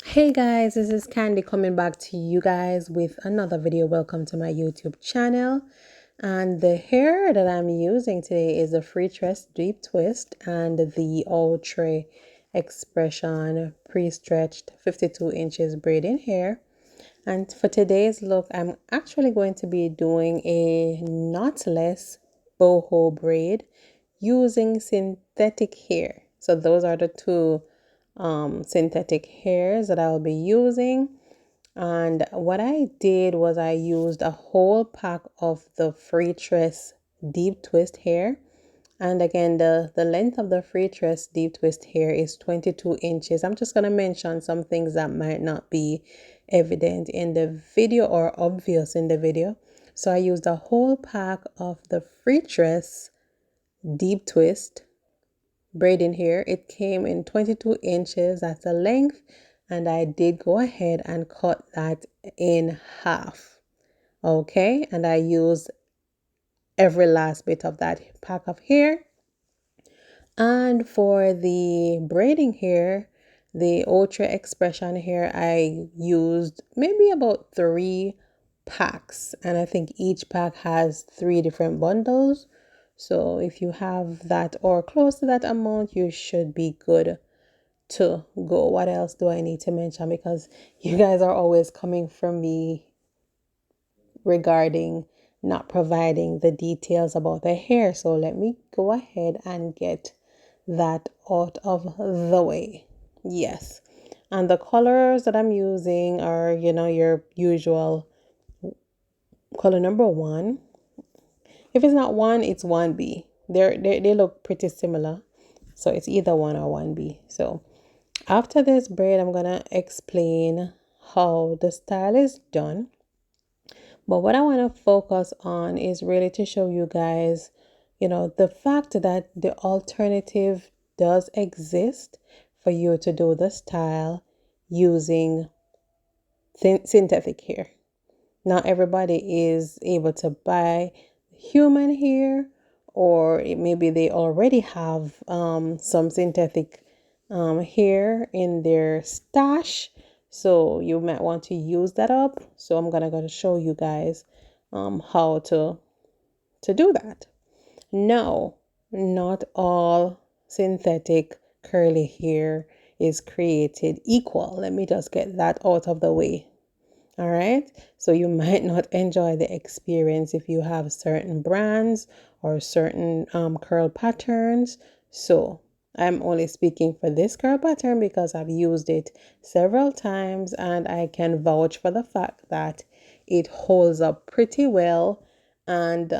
Hey guys, this is Candy coming back to you guys with another video. Welcome to my YouTube channel. And the hair that I'm using today is the Freetress Deep Twist and the Outre Xpression pre-stretched 52 inches braiding hair. And for today's look, I'm actually going to be doing a knotless boho braid using synthetic hair. So those are the two synthetic hairs that I'll be using. And what I did was I used a whole pack of the Freetress deep twist hair. And again, the length of the Freetress deep twist hair is 22 inches. I'm just going to mention some things that might not be evident in the video or obvious in the video. So I used a whole pack of the Freetress deep twist braiding hair. It came in 22 inches, that's the length, and I did go ahead and cut that in half. Okay, and I used every last bit of that pack of hair. And for the braiding hair, the Outre Xpression hair, I used maybe about 3 packs, and I think each pack has 3 different bundles. So if you have that or close to that amount, you should be good to go. What else do I need to mention? Because you guys are always coming from me regarding not providing the details about the hair. So let me go ahead and get that out of the way. Yes. And the colors that I'm using are, your usual color number 1. If it's not 1, it's 1B. They look pretty similar. So it's either 1 or 1B. So after this braid, I'm gonna explain how the style is done. But what I want to focus on is really to show you guys, the fact that the alternative does exist for you to do the style using synthetic hair. Not everybody is able to buy human hair, or maybe they already have some synthetic hair in their stash, so you might want to use that up. So I'm gonna show you guys how to do that. No, not all synthetic curly hair is created equal. Let me just get that out of the way. All right, so you might not enjoy the experience if you have certain brands or certain curl patterns. So I'm only speaking for this curl pattern because I've used it several times, and I can vouch for the fact that it holds up pretty well, and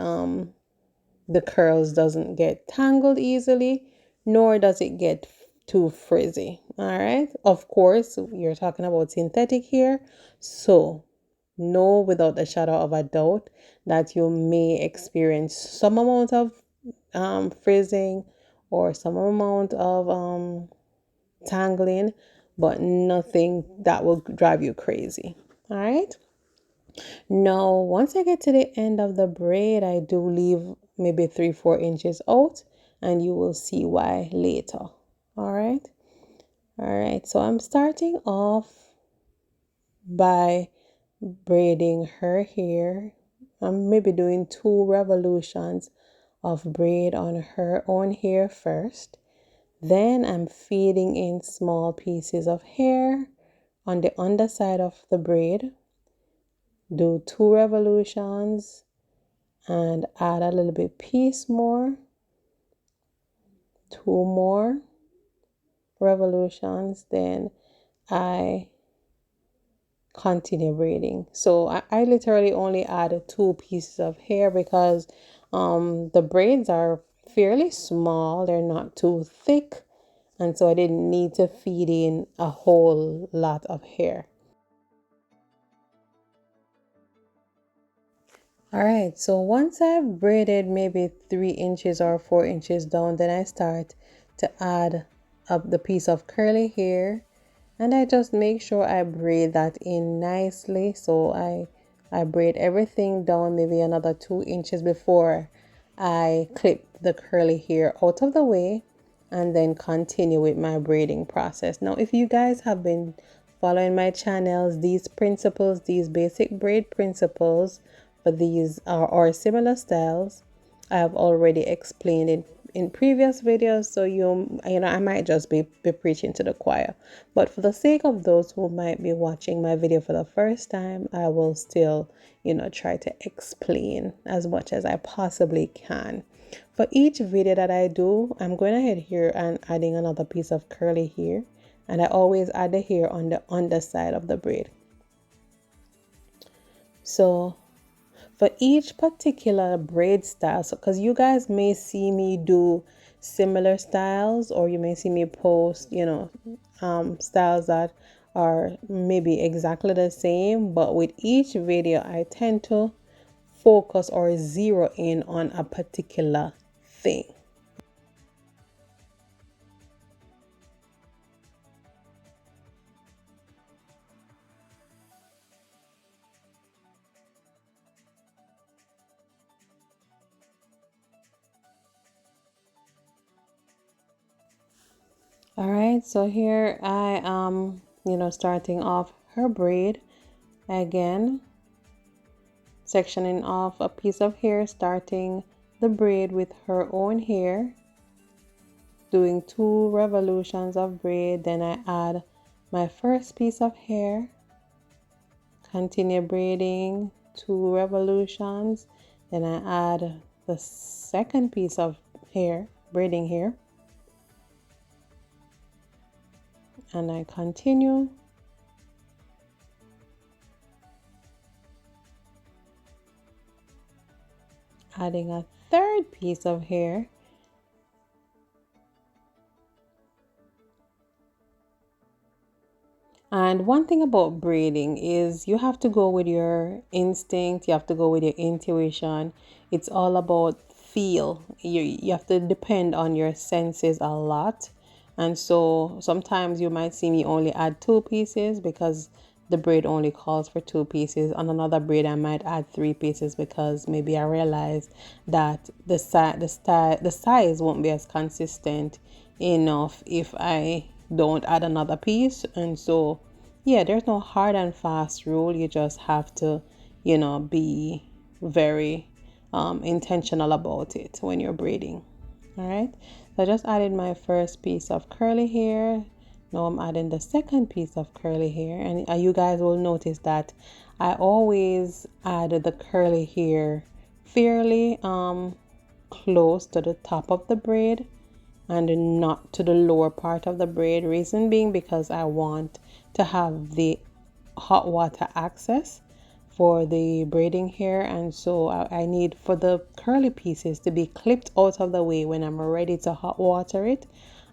the curls doesn't get tangled easily, nor does it get too frizzy. All right, of course you're talking about synthetic here, so know without a shadow of a doubt that you may experience some amount of frizzing or some amount of tangling, but nothing that will drive you crazy. All right, now once I get to the end of the braid, I do leave maybe 3-4 inches out, and you will see why later. All right, so I'm starting off by braiding her hair. I'm maybe doing 2 revolutions of braid on her own hair first. Then I'm feeding in small pieces of hair on the underside of the braid. Do 2 revolutions and add a little bit piece more. 2 more revolutions. Then I continue braiding. So I literally only add 2 pieces of hair because the braids are fairly small, they're not too thick, and so I didn't need to feed in a whole lot of hair. All right, so once I've braided maybe 3 inches or 4 inches down, then I start to add up the piece of curly hair, and I just make sure I braid that in nicely. So I braid everything down maybe another 2 inches before I clip the curly hair out of the way, and then continue with my braiding process. Now, if you guys have been following my channels, these principles, these basic braid principles for these or similar styles, I have already explained in previous videos, so you know I might just be preaching to the choir, but for the sake of those who might be watching my video for the first time, I will still, you know, try to explain as much as I possibly can. For each video that I do, I'm going ahead here and adding another piece of curly hair, and I always add the hair on the underside of the braid. So for each particular braid style, so because you guys may see me do similar styles, or you may see me post, you know, styles that are maybe exactly the same, but with each video I tend to focus or zero in on a particular thing. All right, so here I am, you know, starting off her braid again, sectioning off a piece of hair, starting the braid with her own hair, doing 2 revolutions of braid, then I add my first piece of hair, continue braiding 2 revolutions, then I add the second piece of hair, braiding hair, and I continue adding a third piece of hair, and one thing about braiding is you have to go with your instinct, you have to go with your intuition. It's all about feel. You have to depend on your senses a lot. And so sometimes you might see me only add 2 pieces because the braid only calls for 2 pieces. On another braid I might add 3 pieces because maybe I realize that the size won't be as consistent enough if I don't add another piece. And so yeah, there's no hard and fast rule. You just have to, you know, be very intentional about it when you're braiding. All right, so I just added my first piece of curly hair. Now I'm adding the second piece of curly hair, and you guys will notice that I always add the curly hair fairly close to the top of the braid and not to the lower part of the braid. Reason being because I want to have the hot water access for the braiding hair, and so I need for the curly pieces to be clipped out of the way when I'm ready to hot water it,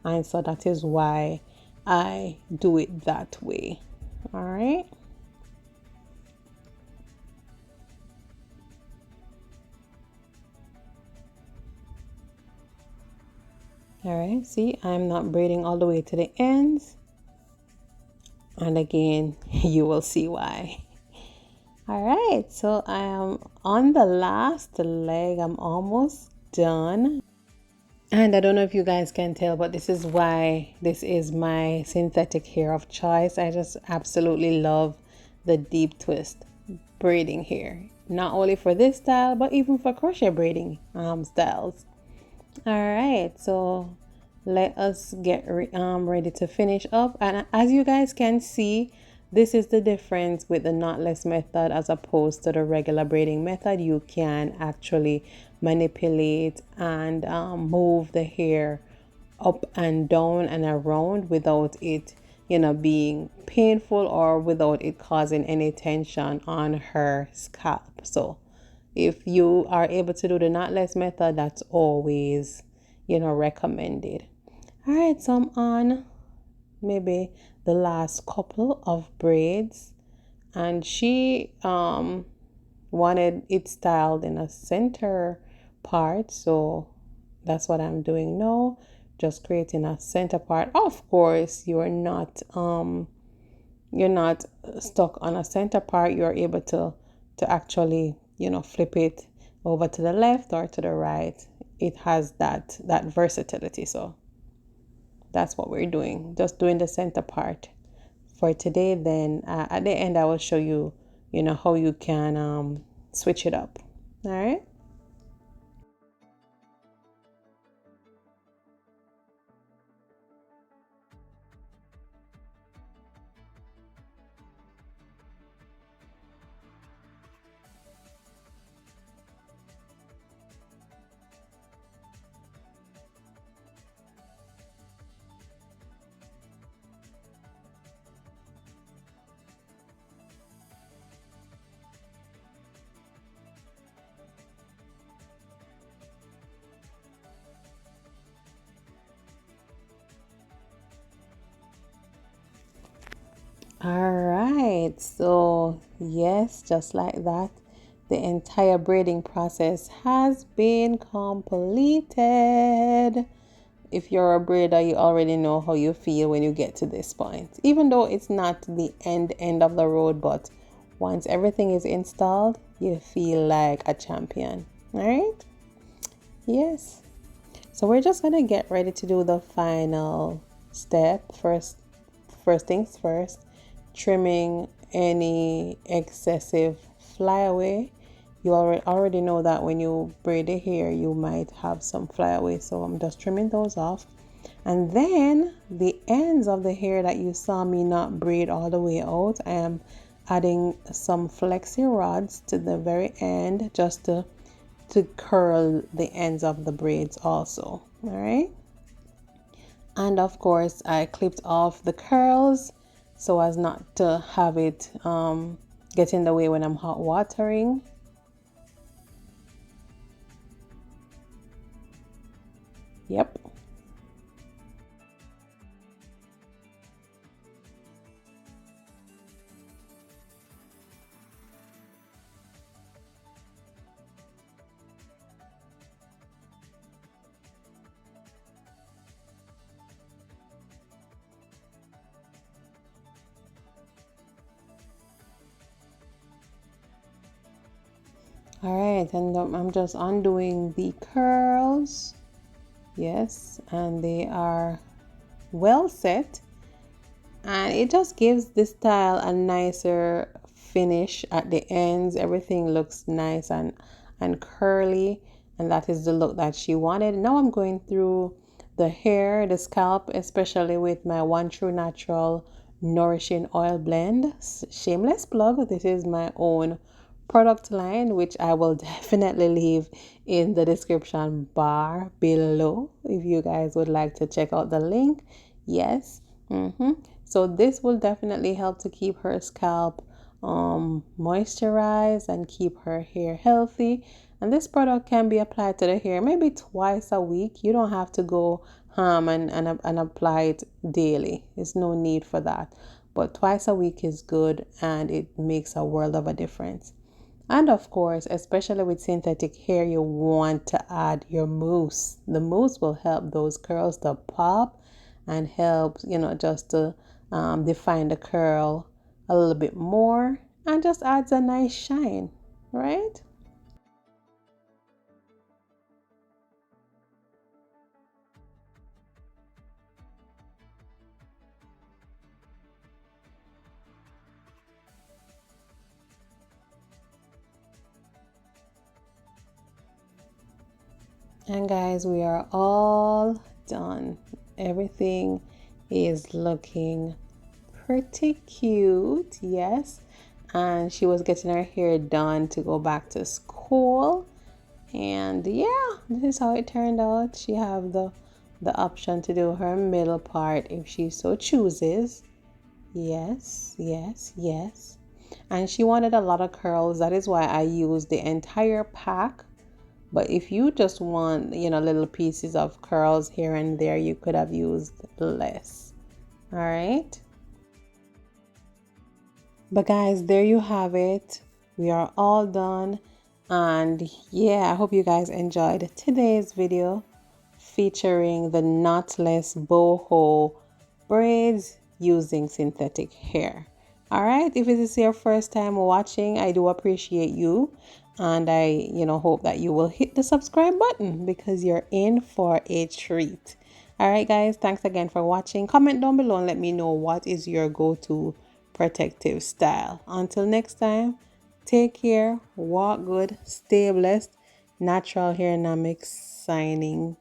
and so that is why I do it that way. All right. All right, see, I'm not braiding all the way to the ends, and again you will see why. All right, so I am on the last leg. I'm almost done. And I don't know if you guys can tell, but this is why this is my synthetic hair of choice. I just absolutely love the deep twist braiding hair. Not only for this style, but even for crochet braiding styles. All right, so let us get ready to finish up. And as you guys can see, this is the difference with the knotless method as opposed to the regular braiding method. You can actually manipulate and move the hair up and down and around without it, you know, being painful or without it causing any tension on her scalp. So if you are able to do the knotless method, that's always, you know, recommended. All right, so I'm on maybe the last couple of braids, and she wanted it styled in a center part, so that's what I'm doing now, just creating a center part. Of course, you're not stuck on a center part. You're able to actually, you know, flip it over to the left or to the right. It has that versatility. So that's what we're doing, just doing the center part for today. Then at the end I will show you, how you can switch it up. All right. All right, so yes, just like that, the entire braiding process has been completed. If you're a braider, you already know how you feel when you get to this point, even though it's not the end of the road, but once everything is installed, you feel like a champion. All right. Yes. So we're just gonna get ready to do the final step. First things first, trimming any excessive flyaway. You already know that when you braid the hair, you might have some flyaway. So I'm just trimming those off. And then the ends of the hair that you saw me not braid all the way out, I am adding some flexi rods to the very end just to curl the ends of the braids also. All right. And of course I clipped off the curls so as not to have it get in the way when I'm hot watering. Yep. All right, and I'm just undoing the curls. Yes, and they are well set, and it just gives this style a nicer finish at the ends. Everything looks nice and curly, and that is the look that she wanted. Now I'm going through the hair, the scalp, especially with my One True Natural Nourishing Oil Blend. Shameless plug, this is my own product line, which I will definitely leave in the description bar below if you guys would like to check out the link. Yes. So this will definitely help to keep her scalp moisturized and keep her hair healthy. And this product can be applied to the hair maybe twice a week. You don't have to go and apply it daily. There's no need for that. But twice a week is good, and it makes a world of a difference. And of course, especially with synthetic hair, you want to add your mousse. The mousse will help those curls to pop and help, just to define the curl a little bit more, and just adds a nice shine, right? And guys, we are all done. Everything is looking pretty cute, yes. And she was getting her hair done to go back to school. And yeah, this is how it turned out. She have the option to do her middle part if she so chooses. Yes, yes, yes. And she wanted a lot of curls. That is why I used the entire pack. But if you just want, little pieces of curls here and there, you could have used less. All right. But guys, there you have it. We are all done. And yeah, I hope you guys enjoyed today's video featuring the knotless boho braids using synthetic hair. All right, if it is your first time watching, I do appreciate you, and I hope that you will hit the subscribe button because you're in for a treat. All right, guys, thanks again for watching. Comment down below and let me know what is your go-to protective style. Until next time, take care, walk good, stay blessed. Natural Hairnomics signing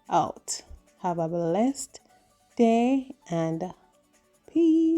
out. Have a blessed day and peace.